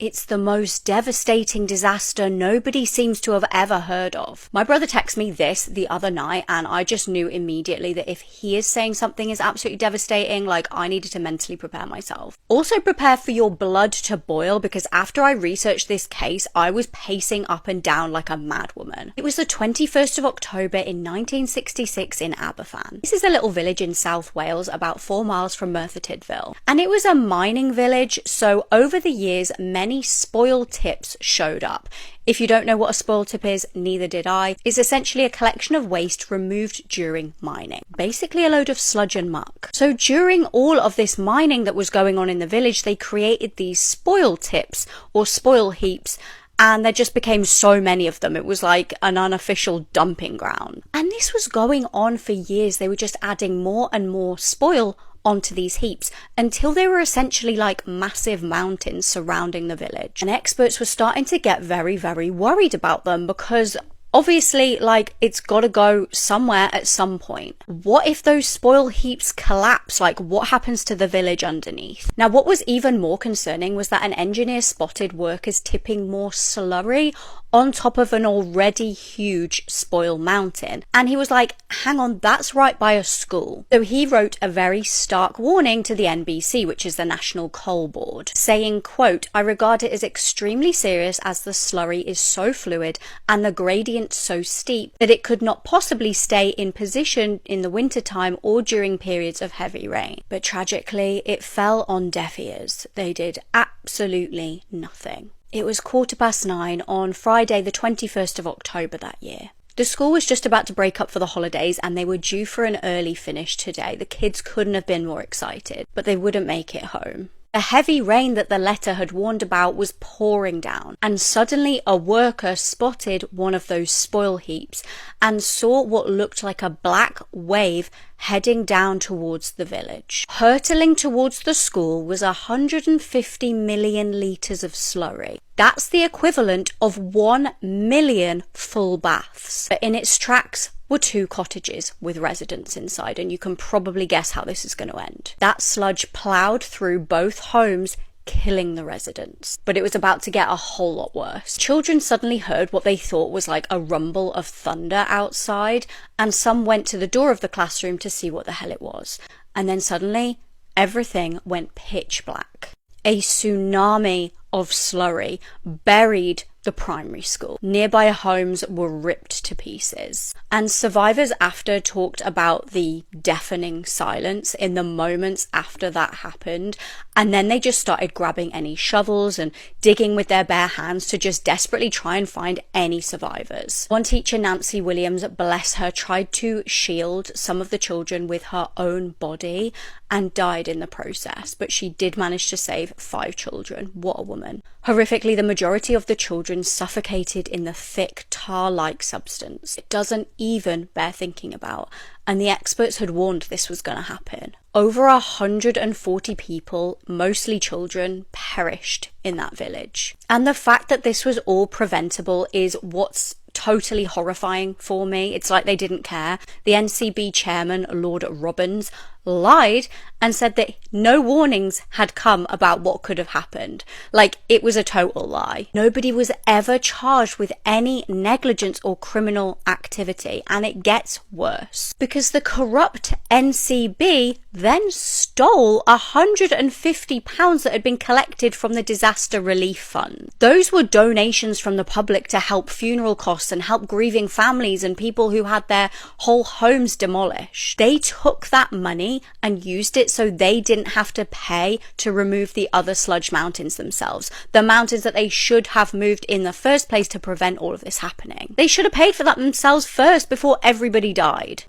It's the most devastating disaster nobody seems to have ever heard of. My brother texted me this the other night, and I just knew immediately that if he is saying something is absolutely devastating, like, I needed to mentally prepare myself. Also prepare for your blood to boil, because after I researched this case, I was pacing up and down like a madwoman. It was the 21st of October in 1966 in Aberfan. This is a little village in South Wales, about 4 miles from Merthyr Tydfil. And it was a mining village, so over the years, many spoil tips showed up. If you don't know what a spoil tip is, neither did I. It's essentially a collection of waste removed during mining. Basically a load of sludge and muck. So during all of this mining that was going on in the village, they created these spoil tips or spoil heaps, and there just became so many of them. It was like an unofficial dumping ground. And this was going on for years. They were just adding more and more spoil onto these heaps until they were essentially like massive mountains surrounding the village. And experts were starting to get very, very worried about them, because obviously, like, it's got to go somewhere at some point. What if those spoil heaps collapse? Like, what happens to the village underneath? Now, what was even more concerning was that an engineer spotted workers tipping more slurry on top of an already huge spoil mountain. And he was like, hang on, that's right by a school. So he wrote a very stark warning to the NBC, which is the National Coal Board, saying, quote, "I regard it as extremely serious as the slurry is so fluid and the gradient so steep that it could not possibly stay in position in the wintertime or during periods of heavy rain." But tragically, it fell on deaf ears. They did absolutely nothing. It was 9:15 on Friday, the 21st of October that year. The school was just about to break up for the holidays, and they were due for an early finish today. The kids couldn't have been more excited, but they wouldn't make it home. The heavy rain that the letter had warned about was pouring down, and suddenly a worker spotted one of those spoil heaps and saw what looked like a black wave heading down towards the village. Hurtling towards the school was 150 million litres of slurry. That's the equivalent of 1 million full baths. But in its tracks were 2 cottages with residents inside, and you can probably guess how this is going to end. That sludge ploughed through both homes, killing the residents. But it was about to get a whole lot worse. Children suddenly heard what they thought was like a rumble of thunder outside, and some went to the door of the classroom to see what the hell it was. And then suddenly, everything went pitch black. A tsunami of slurry buried the primary school. Nearby homes were ripped to pieces. And survivors after talked about the deafening silence in the moments after that happened. And then they just started grabbing any shovels and digging with their bare hands to just desperately try and find any survivors. One teacher, Nancy Williams, bless her, tried to shield some of the children with her own body and died in the process, but she did manage to save 5 children. What a woman. Horrifically, the majority of the children suffocated in the thick tar-like substance. It doesn't even bear thinking about, and the experts had warned this was going to happen. Over 140 people, mostly children, perished in that village. And the fact that this was all preventable is what's totally horrifying for me. It's like they didn't care. The NCB chairman, Lord Robbins, lied and said that no warnings had come about what could have happened. Like, it was a total lie. Nobody was ever charged with any negligence or criminal activity, and it gets worse because the corrupt NCB then stole £150 that had been collected from the disaster relief fund. Those were donations from the public to help funeral costs and help grieving families and people who had their whole homes demolished. They took that money and used it so they didn't have to pay to remove the other sludge mountains themselves, the mountains that they should have moved in the first place to prevent all of this happening. They should have paid for that themselves first before everybody died.